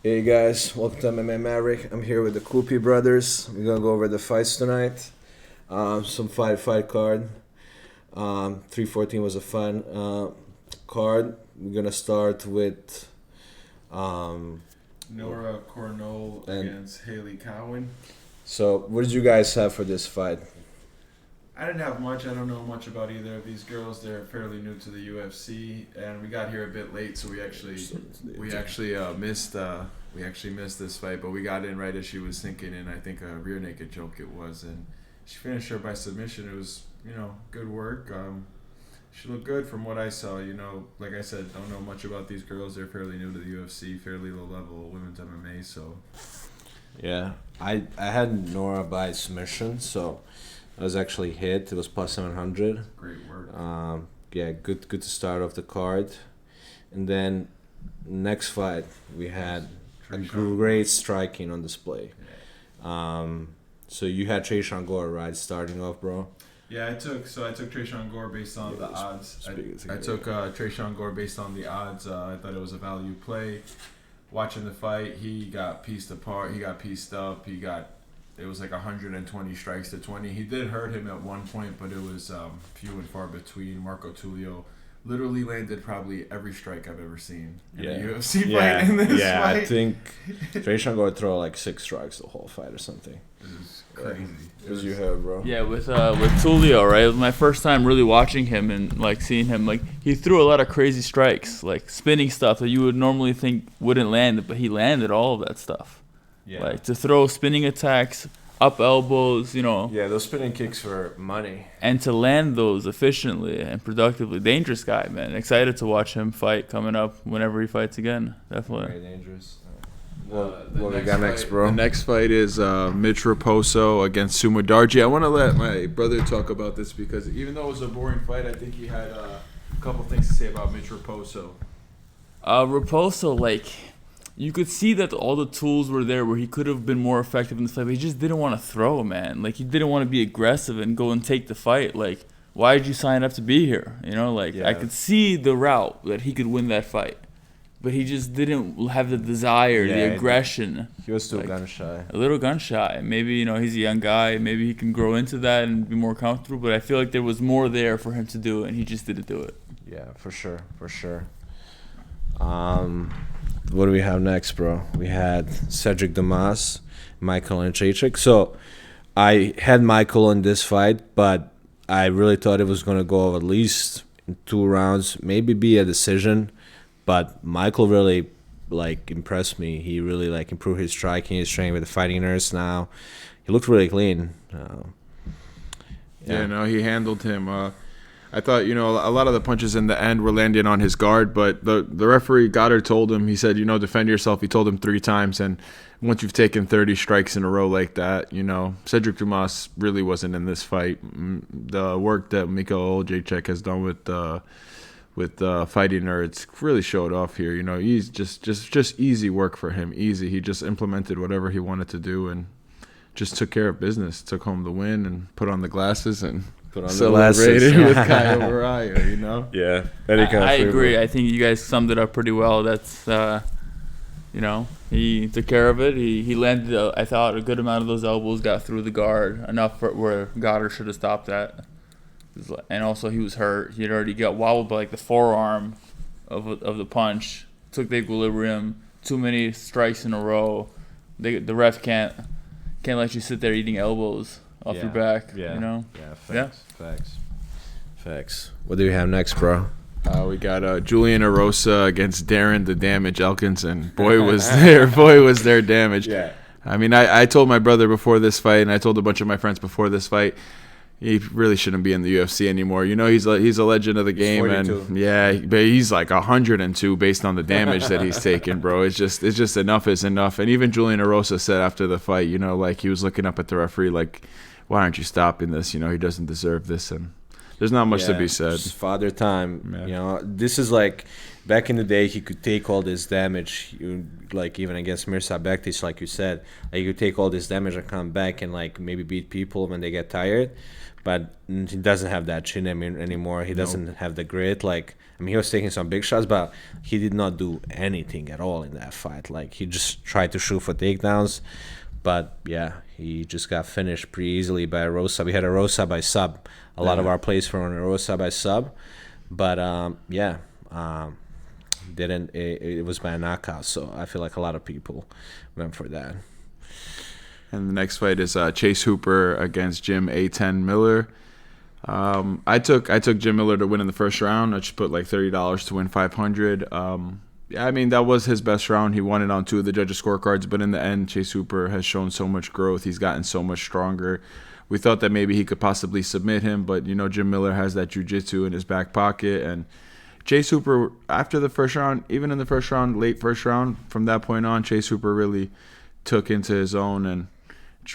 Hey guys, welcome to MMA Maverick. I'm here with the KUPI brothers. We're gonna go over the fights tonight. Some fight card. 314 was a fun card. We're gonna start with Nora Cornell against Haley Cowan. So, what did you guys have for this fight? I didn't have much. I don't know much about either of these girls. They're fairly new to the UFC, and we got here a bit late, so we actually missed this fight. But we got in right as she was sinking in. I think a rear naked choke it was, and she finished her by submission. It was good work. She looked good from what I saw. Like I said, don't know much about these girls. They're fairly new to the UFC, fairly low level women's MMA. So Yeah, I had Nora by submission, so I was actually hit. It was plus 700. great work. Yeah, good to start off the card. And then next fight we had a great striking on display. So you had Trayshawn Gore, right, starting off, bro? Yeah, I took Trayshawn Gore based on the odds. I took Trayshawn Gore based on the odds. I thought it was a value play. Watching the fight, he got pieced apart. He got pieced up. It was like 120 strikes to 20. He did hurt him at one point, but it was few and far between. Marco Tulio literally landed probably every strike I've ever seen in a UFC fight in this fight. I think Trayshawn Gore throw like 6 strikes the whole fight or something. It was crazy. It was you heard, bro. Yeah, with Tulio, right? It was my first time really watching him and like seeing him. Like he threw a lot of crazy strikes, like spinning stuff that you would normally think wouldn't land, but he landed all of that stuff. Yeah. Like to throw spinning attacks, up elbows, Yeah, those spinning kicks for money. and to land those efficiently and productively. Dangerous guy, man. Excited to watch him fight coming up whenever he fights again. Definitely. Very dangerous. What we got next, The bro? next fight is Mitch Raposo against Suma Darji. I want to let my brother talk about this because even though it was a boring fight, I think he had a couple things to say about Mitch Raposo. Raposo, like, you could see that all the tools were there where he could have been more effective in the fight, but he just didn't want to throw, man. Like, he didn't want to be aggressive and go and take the fight. Like, why did you sign up to be here? I could see the route that he could win that fight, but he just didn't have the desire, the aggression. He was still gun shy. A little gun shy. Maybe, he's a young guy. Maybe he can grow into that and be more comfortable, but I feel like there was more there for him to do, and he just didn't do it. Yeah, for sure. What do we have next, bro? We had Cedric Damas, Michael Jacek. So I had Michael in this fight, but I really thought it was going to go at least in 2 rounds, maybe be a decision. But Michael really impressed me. He really improved his striking. He's training with the fighting nurse now. He looked really clean. He handled him. I thought, a lot of the punches in the end were landing on his guard, but the referee Goddard told him, he said, defend yourself. He told him 3 times, and once you've taken 30 strikes in a row like that, Cedric Dumas really wasn't in this fight. The work that Michael Jacek has done with fighting nerds really showed off here. He's just easy work for him. Easy. He just implemented whatever he wanted to do and just took care of business. Took home the win and put on the glasses and celebrated with Kyle Mariah, Yeah. I agree. I think you guys summed it up pretty well. That's, he took care of it. He landed, I thought, a good amount of those elbows got through the guard, enough for where Goddard should have stopped that. And also, he was hurt. He had already got wobbled by the forearm of the punch. Took the equilibrium. Too many strikes in a row. The ref can't let you sit there eating elbows off your back. Yeah. Facts. What do we have next, bro? We got Julian Erosa against Darren the Damage Elkinson. Boy was there damage. Yeah. I mean, I told my brother before this fight, and I told a bunch of my friends before this fight, he really shouldn't be in the UFC anymore. He's a legend of the game, 42. and yeah, but he's like 102 based on the damage that he's taken, bro. It's just enough is enough. And even Julian Erosa said after the fight, he was looking up at the referee like, why aren't you stopping this? He doesn't deserve this, and there's not much to be said. It's father time. Yeah. This is back in the day, he could take all this damage, like even against Mirza Bektic, like you said, like, he could take all this damage and come back and like maybe beat people when they get tired. But he doesn't have that chin anymore. He doesn't have the grit. Like, I mean, he was taking some big shots, but he did not do anything at all in that fight. Like, he just tried to shoot for takedowns. But yeah, he just got finished pretty easily by a Rosa. We had a Rosa by sub. A lot of our plays were on a Rosa by sub. But didn't it was by a knockout. So I feel like a lot of people went for that. And the next fight is Chase Hooper against Jim A10 Miller. I took Jim Miller to win in the first round. I just put like $30 to win $500. Yeah, I mean, that was his best round. He won it on 2 of the judges' scorecards, but in the end, Chase Hooper has shown so much growth. He's gotten so much stronger. We thought that maybe he could possibly submit him, but, you know, Jim Miller has that jiu-jitsu in his back pocket. And Chase Hooper, after the first round, even in the first round, late first round, from that point on, Chase Hooper really took into his own and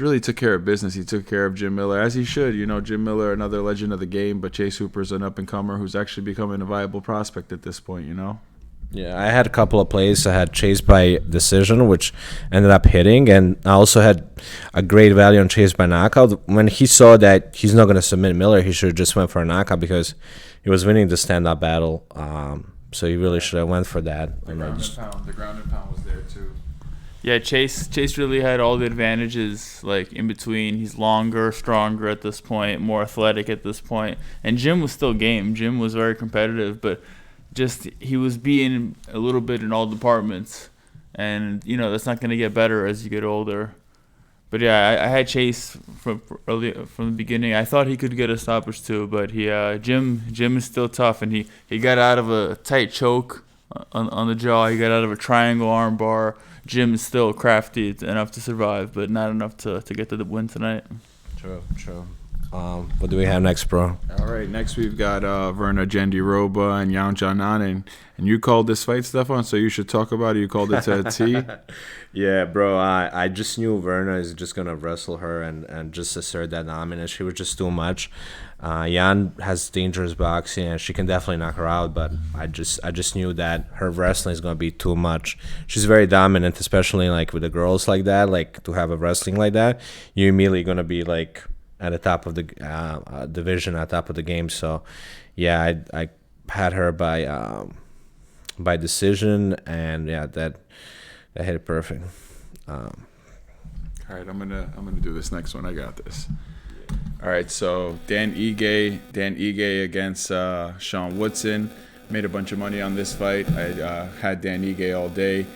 really took care of business. He took care of Jim Miller, as he should. You know, Jim Miller, another legend of the game, but Chase Hooper's an up-and-comer who's actually becoming a viable prospect at this point, you know? Yeah, I had a couple of plays. I had Chase by decision, which ended up hitting, and I also had a great value on Chase by knockout. When he saw that he's not going to submit Miller, he should have just went for a knockout because he was winning the stand-up battle. So he really should have went for that. The ground and pound was there too. Yeah, Chase really had all the advantages, like, in between. He's longer, stronger at this point, more athletic at this point. And Jim was still game. Jim was very competitive, but just he was beaten a little bit in all departments. And, you know, that's not going to get better as you get older. But, yeah, I had Chase from the beginning. I thought he could get a stoppage too, but Jim is still tough. And he got out of a tight choke on the jaw. He got out of a triangle arm bar. Jim is still crafty enough to survive, but not enough to get to the win tonight. True. What do we have next, bro? All right, next we've got Verna Jandiroba and Yan Janan, and you called this fight, Stefan, so you should talk about it. You called it to a T. Yeah, bro, I just knew Verna is just going to wrestle her and just assert that dominance. She was just too much. Yan has dangerous boxing, and she can definitely knock her out, but I just knew that her wrestling is going to be too much. She's very dominant, especially like with the girls like that. Like, to have a wrestling like that, you're immediately going to be like at the top of the division, at the top of the game. So, yeah, I had her by decision, and yeah, that hit it perfect. All right, I'm gonna do this next one. I got this. All right, so Dan Ige against Sean Woodson. Made a bunch of money on this fight. I had Dan Ige all day.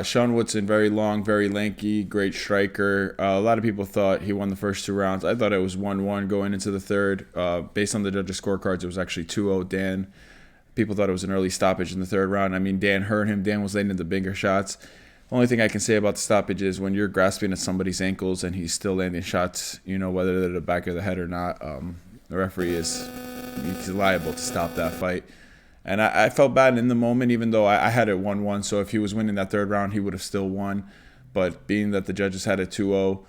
Sean Woodson, very long, very lanky, great striker. A lot of people thought he won the first 2 rounds. I thought it was 1-1 going into the third. Based on the judges' scorecards, it was actually 2-0 Dan. People thought it was an early stoppage in the third round. I mean, Dan hurt him. Dan was landing the bigger shots. Only thing I can say about the stoppage is when you're grasping at somebody's ankles and he's still landing shots, you know, whether they're the back of the head or not, the referee he's liable to stop that fight. And I felt bad in the moment, even though I had it 1-1. So if he was winning that third round, he would have still won. But being that the judges had it 2-0,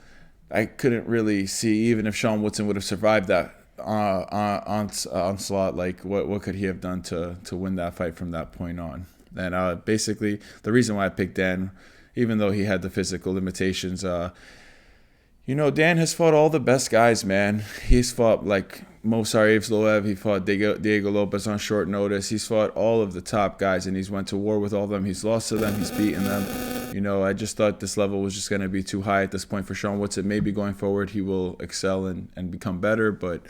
I couldn't really see, even if Sean Woodson would have survived that onslaught, like what could he have done to win that fight from that point on. And basically, the reason why I picked Dan, even though he had the physical limitations, you know, Dan has fought all the best guys, man. He's fought like Movsar Evloev. He fought Diego Lopes on short notice. He's fought all of the top guys, and he's went to war with all of them. He's lost to them. He's beaten them. You know, I just thought this level was just going to be too high at this point for Sean Woodson. Maybe going forward he will excel and become better, but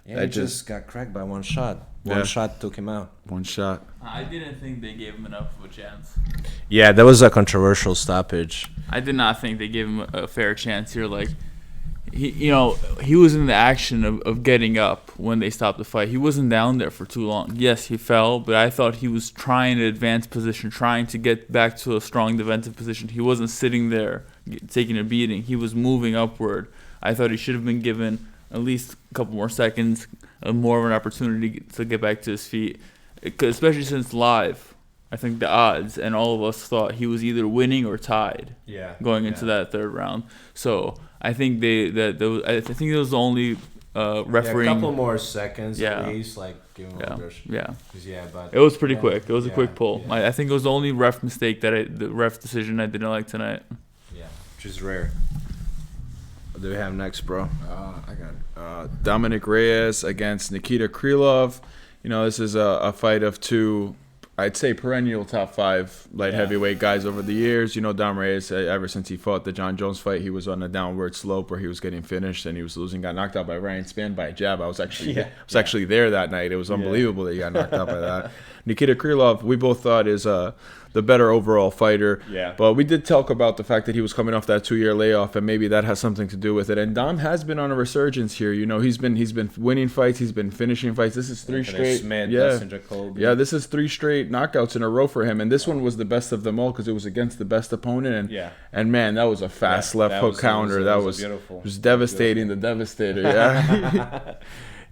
yeah, he just got cracked by one shot. One shot took him out. One shot. I didn't think they gave him enough of a chance. Yeah, that was a controversial stoppage. I did not think they gave him a fair chance here. Like, he was in the action of getting up when they stopped the fight. He wasn't down there for too long. Yes, he fell, but I thought he was trying to advance position, trying to get back to a strong defensive position. He wasn't sitting there taking a beating. He was moving upward. I thought he should have been given at least a couple more seconds, more of an opportunity to get back to his feet, especially since live. I think the odds and all of us thought he was either winning or tied going into that third round. So I think I think it was the only refereeing. A couple more seconds Yeah. at least, like give him a push. Yeah. But It was pretty quick. It was a yeah, quick pull. yeah. I think it was the only ref mistake the ref decision I didn't like tonight. Yeah, which is rare. What do we have next, bro? I got Dominic Reyes against Nikita Krylov. You know, this is a fight of two, I'd say, perennial top 5 light heavyweight guys over the years. You know, Dom Reyes, ever since he fought the John Jones fight, he was on a downward slope where he was getting finished and he was losing. Got knocked out by Ryan Spann by a jab. I was actually there that night. It was unbelievable that he got knocked out by that. Nikita Krylov, we both thought is the better overall fighter. Yeah. But we did talk about the fact that he was coming off that 2-year layoff, and maybe that has something to do with it. And Dom has been on a resurgence here. You know, he's been winning fights. He's been finishing fights. This is 3 straight. Smith, This is 3 straight knockouts in a row for him. And this one was the best of them all because it was against the best opponent. And man, that was a fast left hook counter. That was beautiful. It was devastating. The devastator. Yeah.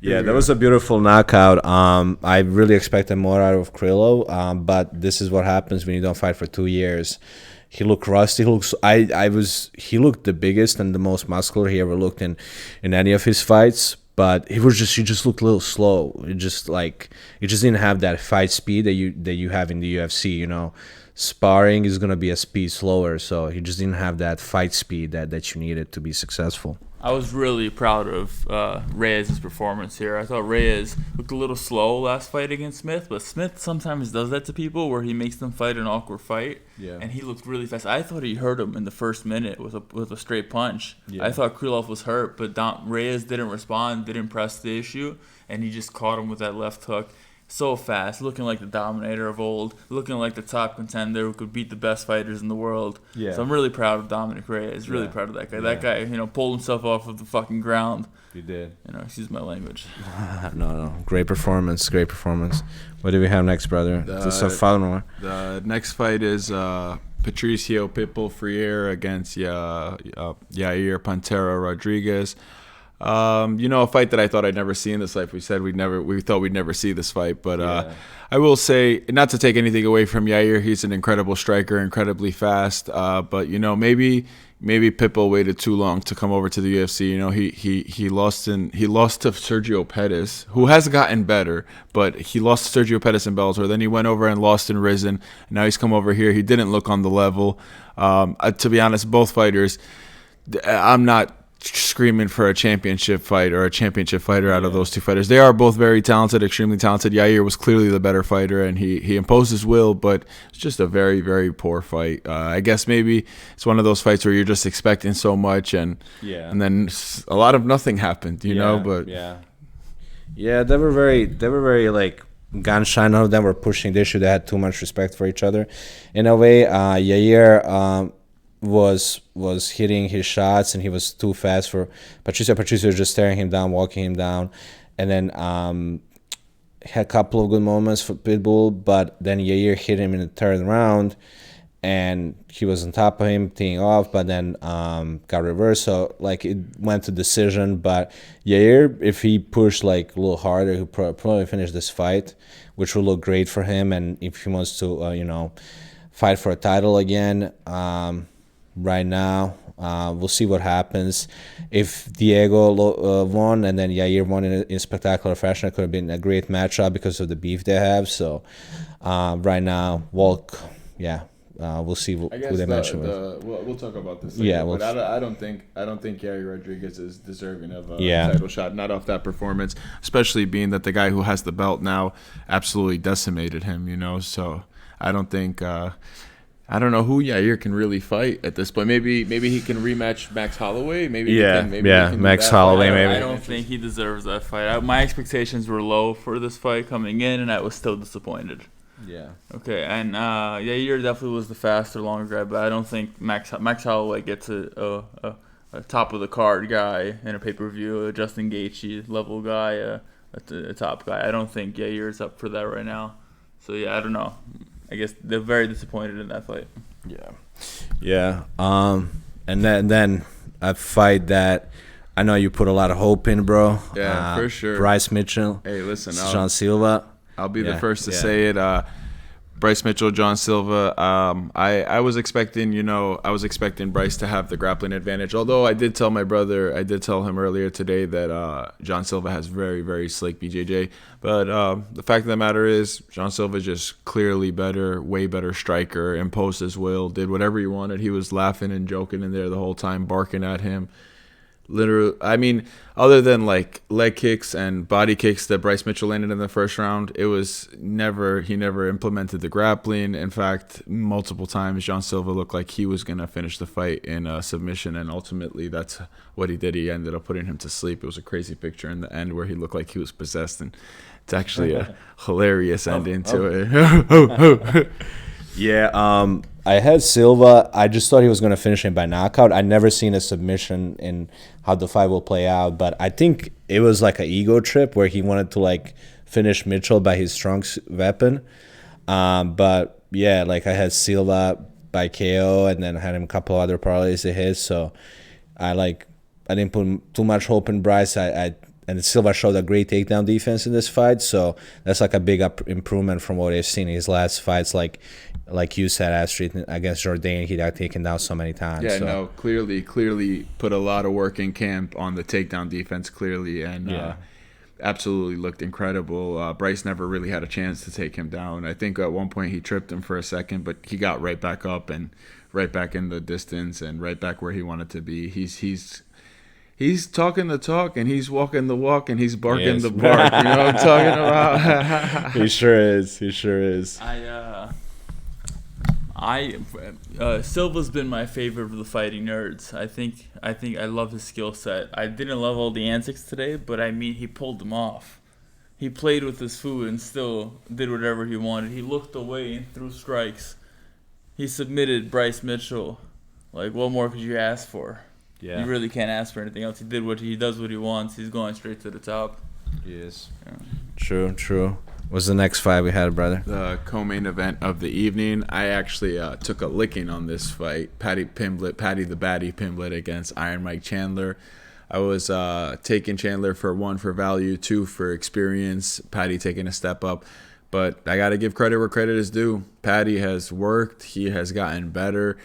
Yeah, that was a beautiful knockout. I really expected more out of Krylov, but this is what happens when you don't fight for 2 years. He looked rusty. He looked the biggest and the most muscular he ever looked in any of his fights. But he just looked a little slow. He just didn't have that fight speed that you have in the UFC. You know, sparring is gonna be a speed slower, so he just didn't have that fight speed that you needed to be successful. I was really proud of Reyes' performance here. I thought Reyes looked a little slow last fight against Smith, but Smith sometimes does that to people where he makes them fight an awkward fight. Yeah. And he looked really fast. I thought he hurt him in the first minute with a straight punch. Yeah. I thought Krylov was hurt, but Reyes didn't respond, didn't press the issue, and he just caught him with that left hook. So fast, looking like the dominator of old, looking like the top contender who could beat the best fighters in the world. Yeah. So I'm really proud of Dominic Reyes. Really proud of that guy. That guy, pulled himself off of the fucking ground. He did. Excuse my language. No. Great performance. What do we have next, brother? This is a fun one. The next fight is Patricio Pitbull Freire against Yair Pantera Rodriguez. A fight that I thought I'd never see in this life. We thought we'd never see this fight, but I will say, not to take anything away from Yair, he's an incredible striker, incredibly fast. But maybe Pitbull waited too long to come over to the UFC. He lost to Sergio Pettis, who has gotten better, but he lost to Sergio Pettis in Bellator. Then he went over and lost in Rizin. Now he's come over here. He didn't look on the level. To be honest, both fighters, I'm not screaming for a championship fight or a championship fighter out of those two fighters. They are both very talented, extremely talented. Yair was clearly the better fighter, and he imposed his will, but it's just a very, very poor fight. I guess maybe it's one of those fights where you're just expecting so much, and then a lot of nothing happened, But they were very like gun shy. None of them were pushing the issue. They had too much respect for each other. In a way, Yair was hitting his shots and he was too fast for Patricio. Patricio was just staring him down, walking him down, and then had a couple of good moments for Pitbull, but then Yair hit him in the third round and he was on top of him, teeing off, but then got reversed. So it went to decision, but Yair, if he pushed a little harder, he'll probably finish this fight, which will look great for him. And if he wants to fight for a title again, right now, we'll see what happens. If Diego won and then Yair won in spectacular fashion, it could have been a great matchup because of the beef they have. So right now, Volk, we'll see who they match with. We'll talk about this. Later, but I don't think Yair Rodriguez is deserving of a title shot, not off that performance, especially being that the guy who has the belt now absolutely decimated him. So I don't think. I don't know who Yair can really fight at this point. Maybe he can rematch Max Holloway. Maybe Max Holloway. I don't think he deserves that fight. My expectations were low for this fight coming in, and I was still disappointed. Yeah. Okay, and Yair definitely was the faster, longer guy, but I don't think Max Holloway gets a top of the card guy in a pay-per-view, a Justin Gaethje level guy, a top guy. I don't think Yair is up for that right now. So I don't know. I guess they're very disappointed in that fight. Yeah. And then a fight that I know you put a lot of hope in, bro. Yeah, for sure. Bryce Mitchell. Hey, listen, Sean Silva. I'll be the first to say it. Bryce Mitchell, John Silva. I was expecting, Bryce to have the grappling advantage. Although I did tell him earlier today that John Silva has very, very slick BJJ. But the fact of the matter is, John Silva just clearly better, way better striker, imposed his will, did whatever he wanted. He was laughing and joking in there the whole time, barking at him. Literally, I mean, other than like leg kicks and body kicks that Bryce Mitchell landed in the first round, he never implemented the grappling. In fact, multiple times John Silva looked like he was going to finish the fight in a submission, and ultimately that's what he did. He ended up putting him to sleep. It was a crazy picture in the end where he looked like he was possessed, and it's actually a hilarious ending to it. Yeah, I had Silva. I just thought he was going to finish him by knockout. I never seen a submission in how the fight will play out, but I think it was like an ego trip where he wanted to like finish Mitchell by his strong weapon. But yeah, like I had Silva by KO, and then I had him a couple other parlays to hit. So I didn't put too much hope in Bryce. And Silva showed a great takedown defense in this fight, so that's like a big improvement from what I've seen in his last fights. Like you said, Astrid, against Jordan, he got taken down so many times. Yeah, so. no, clearly put a lot of work in camp on the takedown defense, clearly, and absolutely looked incredible. Bryce never really had a chance to take him down. I think at one point he tripped him for a second, but he got right back up and right back in the distance and right back where he wanted to be. He's talking the talk, and he's walking the walk, and he's barking the bark. You know what I'm talking about? He sure is. He sure is. Silva's been my favorite of the fighting nerds. I think I love his skill set. I didn't love all the antics today, but I mean he pulled them off. He played with his food and still did whatever he wanted. He looked away and threw strikes. He submitted Bryce Mitchell. Like, what more could you ask for? Yeah. You really can't ask for anything else. He does what he wants. He's going straight to the top. Yes. Yeah. True. What's the next fight we had, brother? The co-main event of the evening. I actually took a licking on this fight. Paddy the Baddie Pimblett against Iron Mike Chandler. I was taking Chandler for 1 for value, 2 for experience. Paddy taking a step up. But I got to give credit where credit is due. Paddy has worked. He has gotten better.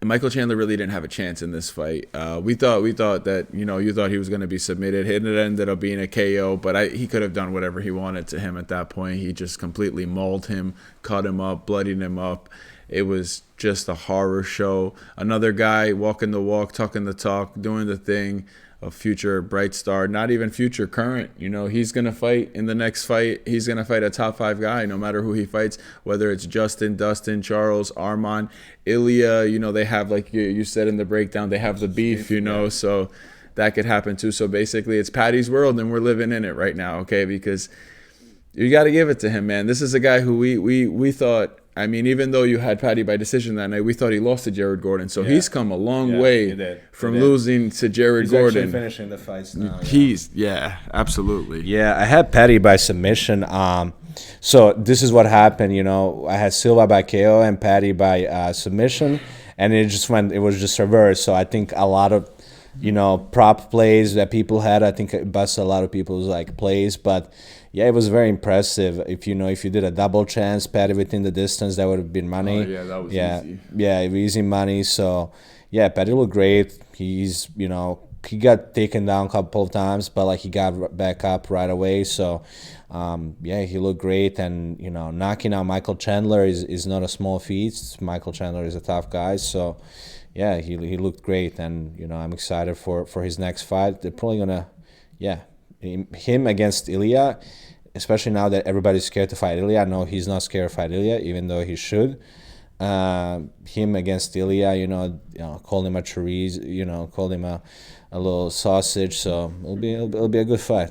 Michael Chandler really didn't have a chance in this fight. We thought that, you thought he was going to be submitted. It ended up being a KO, but he could have done whatever he wanted to him at that point. He just completely mauled him, cut him up, bloodied him up. It was just a horror show. Another guy walking the walk, talking the talk, doing the thing. A future bright star, not even future, current. He's going to fight in the next fight. He's going to fight a top 5 guy no matter who he fights, whether it's Justin, Dustin, Charles, Arman, Ilya. They have, like you said in the breakdown, they have the beef, so that could happen too. So basically it's Paddy's world and we're living in it right now, okay? Because you got to give it to him, man. This is a guy who we thought, I mean, even though you had Paddy by decision that night, we thought he lost to Jared Gordon. So he's come a long way from losing to Jared Gordon. He's actually finishing the fights now. Absolutely. Yeah, I had Paddy by submission. So this is what happened. I had Silva by KO and Paddy by submission, and it was just reversed. So I think a lot of prop plays that people had, I think it busted a lot of people's plays, but. Yeah, it was very impressive. If you did a double chance, Paddy within the distance, that would have been money. Oh, yeah, that was easy. Yeah, easy money. So, yeah, Paddy looked great. He's, he got taken down a couple of times, but he got back up right away. So, he looked great. And, knocking out Michael Chandler is not a small feat. Michael Chandler is a tough guy. So, yeah, he looked great. And, I'm excited for his next fight. They're probably going to, him against Ilya, especially now that everybody's scared to fight Ilya. No, he's not scared to fight Ilya, even though he should. Him against Ilya, called him a chorizo, called him a little sausage. So it'll be a good fight.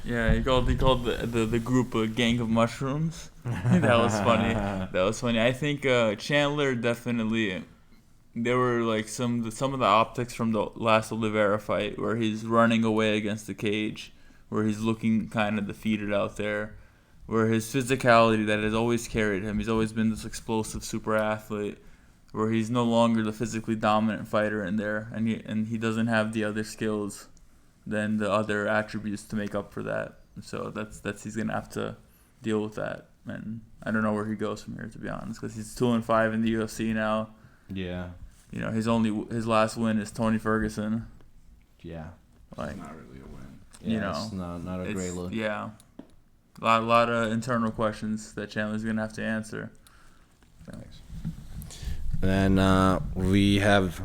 Yeah, he called the group a gang of mushrooms. That was funny. I think Chandler definitely. There were some of the optics from the last Oliveira fight where he's running away against the cage, where he's looking kind of defeated out there, where his physicality that has always carried him, he's always been this explosive super athlete, where he's no longer the physically dominant fighter in there, and he doesn't have the other skills than the other attributes to make up for that. So that's he's gonna have to deal with that. and I don't know where he goes from here, to be honest, because he's 2-5 in the UFC now. Yeah. You know, his last win is Tony Ferguson. Yeah. Like, Not really a win. You Yeah, know, it's not a great look. Yeah, a lot of internal questions that Chandler's gonna have to answer. Then we have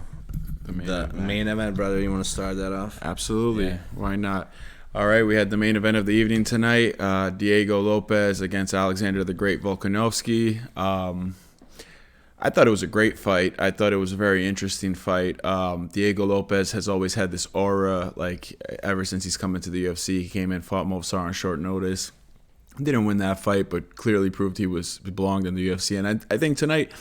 The the main event, brother. You want to start that off? Absolutely. Yeah. Why not? All right, we had the main event of the evening tonight. Diego Lopes against Alexander the Great Volkanovski. I thought it was a great fight. I thought it was a very interesting fight. Diego Lopes has always had this aura, like ever since he's come into the UFC. He came in, fought Movsar on short notice. Didn't win that fight, but clearly proved he belonged in the UFC. And I think tonight,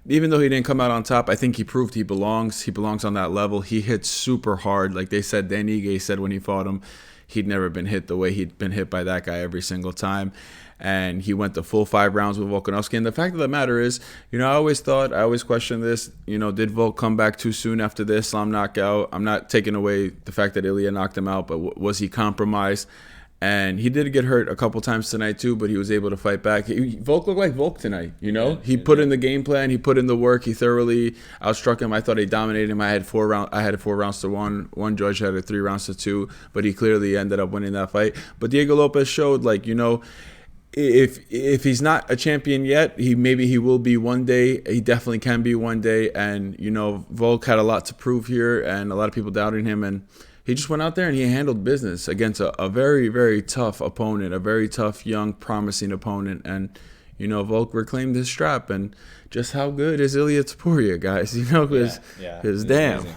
even though he didn't come out on top, I think he proved he belongs. He belongs on that level. He hits super hard. Like they said, Dan Ige said when he fought him, he'd never been hit the way he'd been hit by that guy every single time. And he went the full 5 rounds with Volkanovski. And the fact of the matter is, I always questioned this, did Volk come back too soon after the Islam knockout? I'm not taking away the fact that Ilya knocked him out, but was he compromised? And he did get hurt a couple times tonight too, but he was able to fight back. Volk looked like Volk tonight, He put in the game plan, he put in the work, he thoroughly outstruck him. I thought he dominated him. I had 4 rounds to 1. One judge had it 3 rounds to 2, but he clearly ended up winning that fight. But Diego Lopes showed, if he's not a champion yet, maybe he will be one day. He definitely can be one day. And Volk had a lot to prove here, and a lot of people doubting him, and he just went out there and he handled business against a very, very tough opponent, a very tough, young, promising opponent. And Volk reclaimed his strap. And just how good is Ilya Topuria, guys? Because damn. Amazing.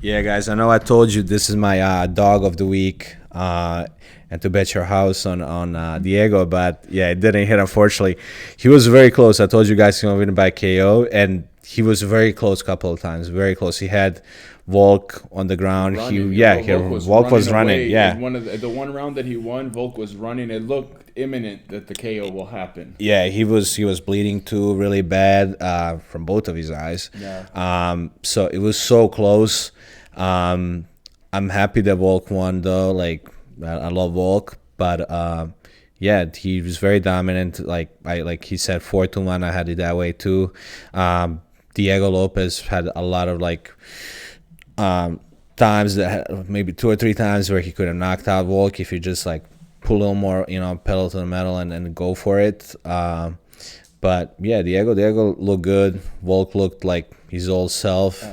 Yeah, guys, I know I told you this is my dog of the week. And to bet your house on Diego, but yeah, it didn't hit, unfortunately. He was very close. I told you guys he was going to win by KO, and he was very close a couple of times, very close. He had Volk on the ground. Volk was running. Yeah, the one round that he won, Volk was running. It looked imminent that the KO will happen. Yeah, he was bleeding too, really bad from both of his eyes. Yeah. So it was so close. I'm happy that Volk won though. Like, I love Volk, but yeah, he was very dominant. Like he said, 4-1. I had it that way too. Diego Lopes had a lot of times that maybe 2 or 3 times where he could have knocked out Volk if you just pull a little more, pedal to the metal and go for it. But yeah, Diego looked good. Volk looked like his old self.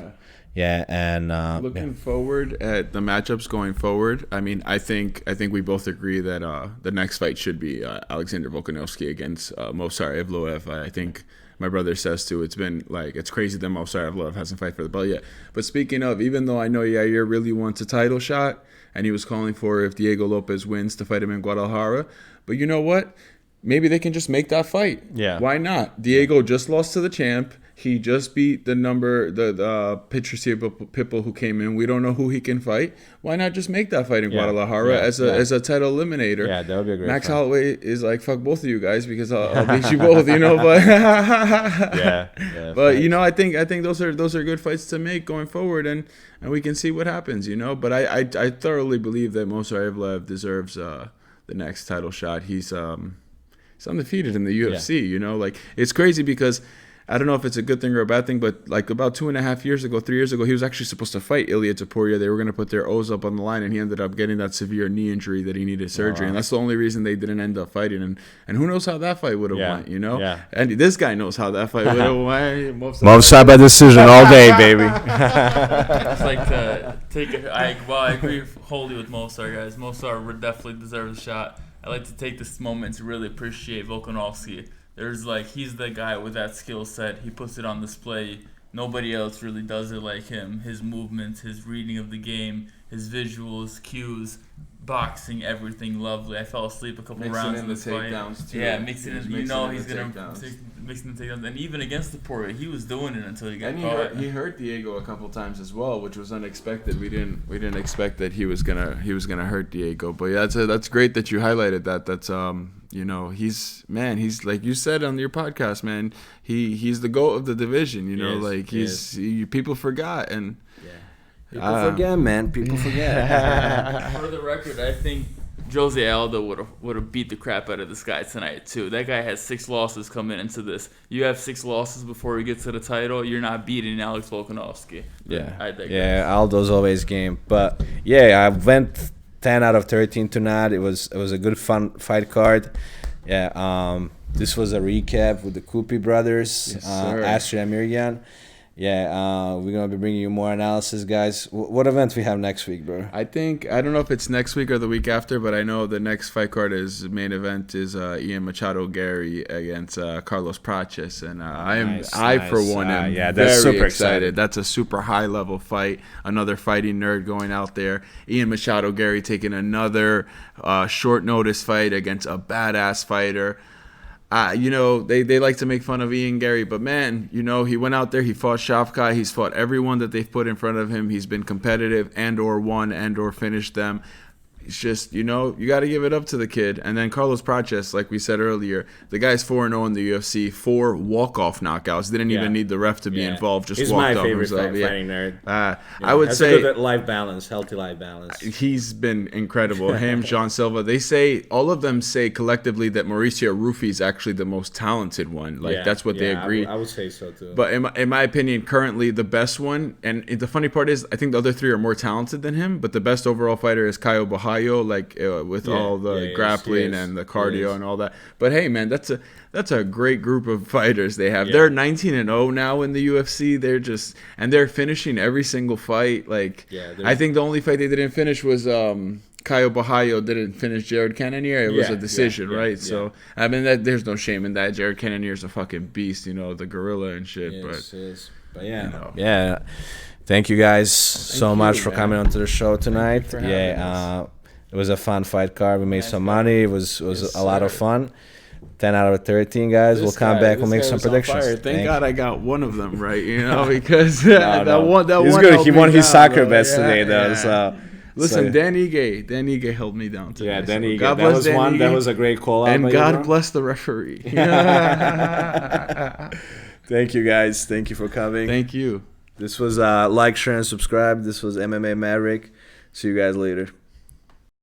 Yeah, and looking forward at the matchups going forward, I mean, I think we both agree that the next fight should be Alexander Volkanovski against Movsar Evloev. I think my brother says too. It's been it's crazy that Movsar Evloev hasn't fight for the belt yet. But speaking of, even though I know Yair really wants a title shot, and he was calling for if Diego Lopes wins to fight him in Guadalajara, but you know what? Maybe they can just make that fight. Yeah. Why not? Diego just lost to the champ. He just beat the Patricio Pitbull who came in. We don't know who he can fight. Why not just make that fight in Guadalajara as a title eliminator? Yeah, that would be a great Max fight. Holloway is like, fuck both of you guys because I'll beat you both, But yeah. But I think those are good fights to make going forward, and we can see what happens, But I thoroughly believe that Movsar Evloev deserves the next title shot. He's undefeated in the UFC. It's crazy because I don't know if it's a good thing or a bad thing, but about 2.5 years ago, 3 years ago, he was actually supposed to fight Ilya Topuria. They were going to put their O's up on the line, and he ended up getting that severe knee injury that he needed surgery. And that's the only reason they didn't end up fighting. And who knows how that fight would have went, Yeah. And this guy knows how that fight would have went. Movsar by decision all day, baby. It's to take it. I agree wholly with Movsar, guys. Movsar definitely deserves a shot. I like to take this moment to really appreciate Volkanovski. There's he's the guy with that skill set. He puts it on display. Nobody else really does it like him. His movements, his reading of the game, his visuals, cues, boxing, everything lovely. I fell asleep a couple rounds in this fight. Yeah, mixing in. He's gonna mixing the takedowns, and even against the Topuria, he was doing it until he got caught. He hurt Diego a couple times as well, which was unexpected. We didn't expect that he was gonna hurt Diego. But yeah, that's great that you highlighted that. That's he's like you said on your podcast, man. He's the GOAT of the division. People forgot and. People forget, man. People forget. For the record, I think Jose Aldo would have beat the crap out of this guy tonight too. That guy has 6 losses coming into this. You have 6 losses before you get to the title. You're not beating Alex Volkanovski. Yeah, Aldo's always game. But yeah, I went 10 out of 13 tonight. It was a good fun fight card. Yeah. This was a recap with the KUPI brothers, Yes, sir. Astrid and Miryan. Yeah, we're gonna be bringing you more analysis, guys. What events we have next week, bro? I don't know if it's next week or the week after, but I know the next fight card main event is Ian Machado Gary against Carlos Praches, and I for one am that's very super excited. That's a super high level fight. Another fighting nerd going out there. Ian Machado Gary taking another short notice fight against a badass fighter. They like to make fun of Ian Gary, but man, he went out there, he fought Shavkat, he's fought everyone that they've put in front of him. He's been competitive and or won and or finished them. It's just, you got to give it up to the kid. And then Carlos Praches, like we said earlier, the guy's 4-0 in the UFC, 4 walk-off knockouts. Didn't even need the ref to be involved. Just he's walked my off favorite himself. fighting nerd. I would say a good life balance, healthy life balance. He's been incredible. Him, John Silva. All of them say collectively that Mauricio Rufy is actually the most talented one. That's what they agree. I would say so too. But in my opinion, currently the best one, and the funny part is, I think the other 3 are more talented than him, but the best overall fighter is Caio Bahayo, with all the grappling and the cardio and all that. But hey, man, that's a great group of fighters they have. They're 19-0 now in the UFC. They're finishing every single fight. I think the only fight they didn't finish was Caio Bahayo didn't finish Jared Cannonier. It was a decision, right? So I mean, there's no shame in that. Jared Cannonier's a fucking beast, the gorilla and shit. But yeah. Thank you guys so much for coming onto the show tonight. It was a fun fight card. We made some money. It was a lot of fun. 10 out of 13, guys. We'll come back. We'll make some predictions. Thank God I got one of them right, because He's good. He won his soccer bets today, though. So listen, Dan Ige held me down today. Yeah, Dan Ige. God bless Dan Ige. That was a great call out. And God bless the referee. Thank you, guys. Thank you for coming. Thank you. This was like, share, and subscribe. This was MMA Maverick. See you guys later.